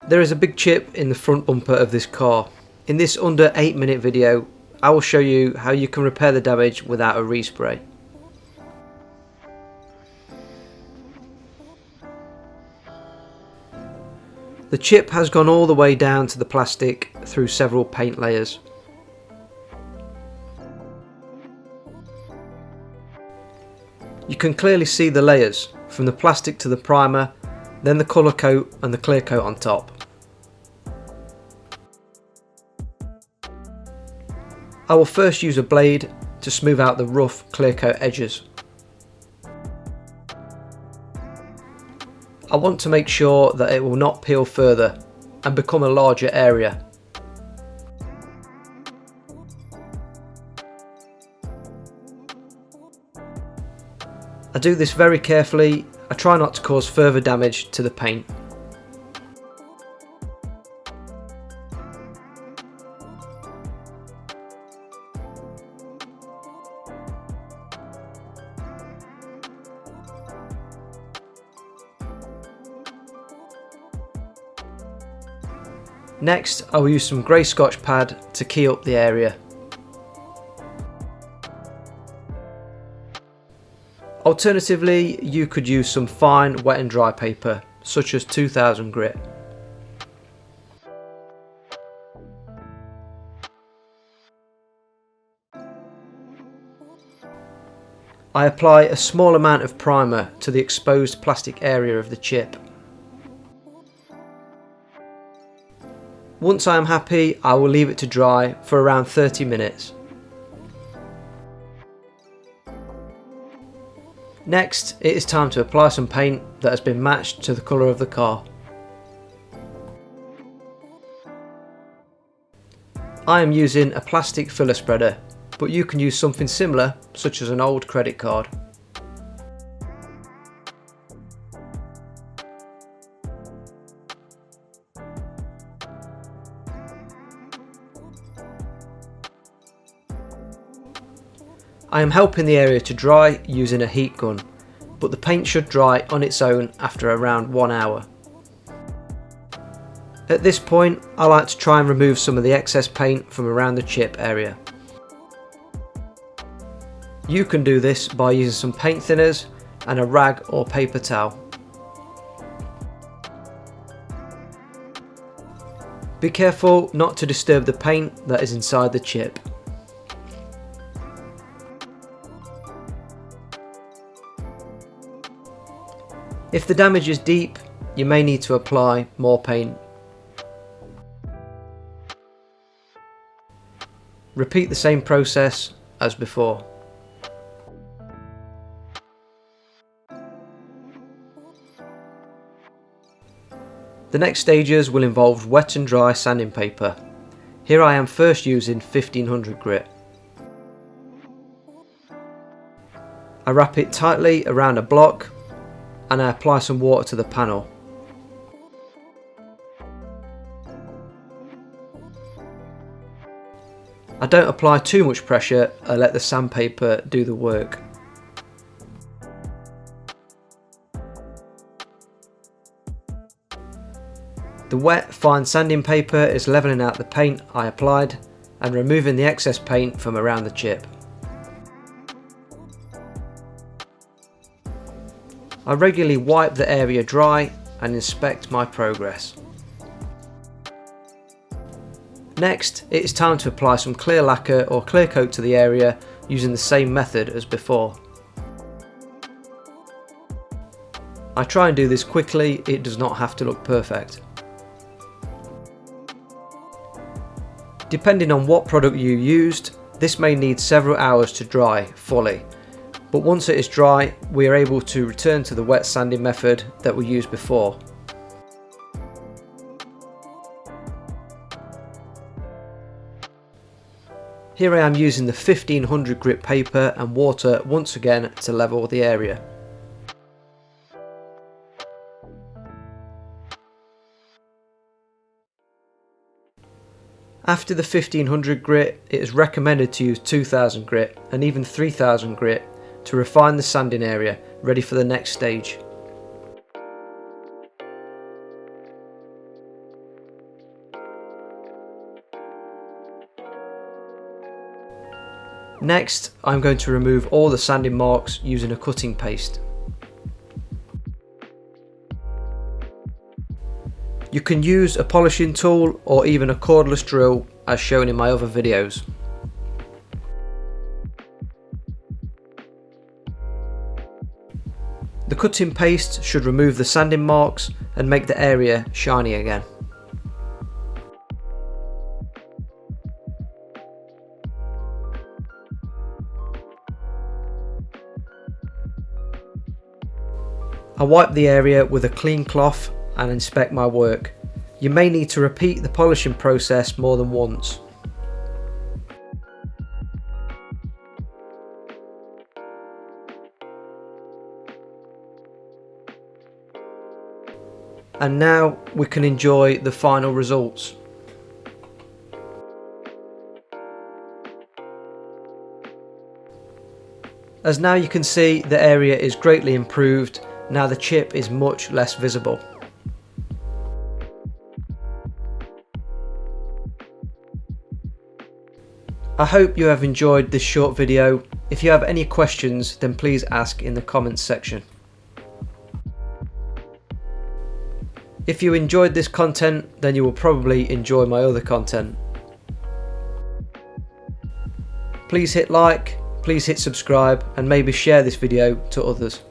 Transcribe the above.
There is a big chip in the front bumper of this car. In this under 8-minute video, I will show you how you can repair the damage without a respray. The chip has gone all the way down to the plastic through several paint layers. You can clearly see the layers, from the plastic to the primer, then the colour coat and the clear coat on top. I will first use a blade to smooth out the rough clear coat edges. I want to make sure that it will not peel further and become a larger area. I do this very carefully. I try not to cause further damage to the paint. Next, I will use some grey Scotch pad to key up the area. Alternatively, you could use some fine wet and dry paper, such as 2000 grit. I apply a small amount of primer to the exposed plastic area of the chip. Once I am happy, I will leave it to dry for around 30 minutes. Next, it is time to apply some paint that has been matched to the colour of the car. I am using a plastic filler spreader, but you can use something similar, such as an old credit card. I am helping the area to dry using a heat gun, but the paint should dry on its own after around 1 hour. At this point, I like to try and remove some of the excess paint from around the chip area. You can do this by using some paint thinners and a rag or paper towel. Be careful not to disturb the paint that is inside the chip. If the damage is deep, you may need to apply more paint. Repeat the same process as before. The next stages will involve wet and dry sanding paper. Here I am first using 1500 grit. I wrap it tightly around a block and I apply some water to the panel. I don't apply too much pressure, I let the sandpaper do the work. The wet, fine sanding paper is levelling out the paint I applied and removing the excess paint from around the chip. I regularly wipe the area dry and inspect my progress. Next, it is time to apply some clear lacquer or clear coat to the area using the same method as before. I try and do this quickly, it does not have to look perfect. Depending on what product you used, this may need several hours to dry fully. But once it is dry, we are able to return to the wet sanding method that we used before. Here I am using the 1500 grit paper and water once again to level the area. After the 1500 grit, it is recommended to use 2000 grit and even 3000 grit to refine the sanding area, ready for the next stage. Next, I'm going to remove all the sanding marks using a cutting paste. You can use a polishing tool or even a cordless drill as shown in my other videos. The cutting paste should remove the sanding marks and make the area shiny again. I wipe the area with a clean cloth and inspect my work. You may need to repeat the polishing process more than once. And now we can enjoy the final results. As now you can see, the area is greatly improved. Now the chip is much less visible. I hope you have enjoyed this short video. If you have any questions, then please ask in the comments section. If you enjoyed this content, then you will probably enjoy my other content. Please hit like, please hit subscribe, and maybe share this video to others.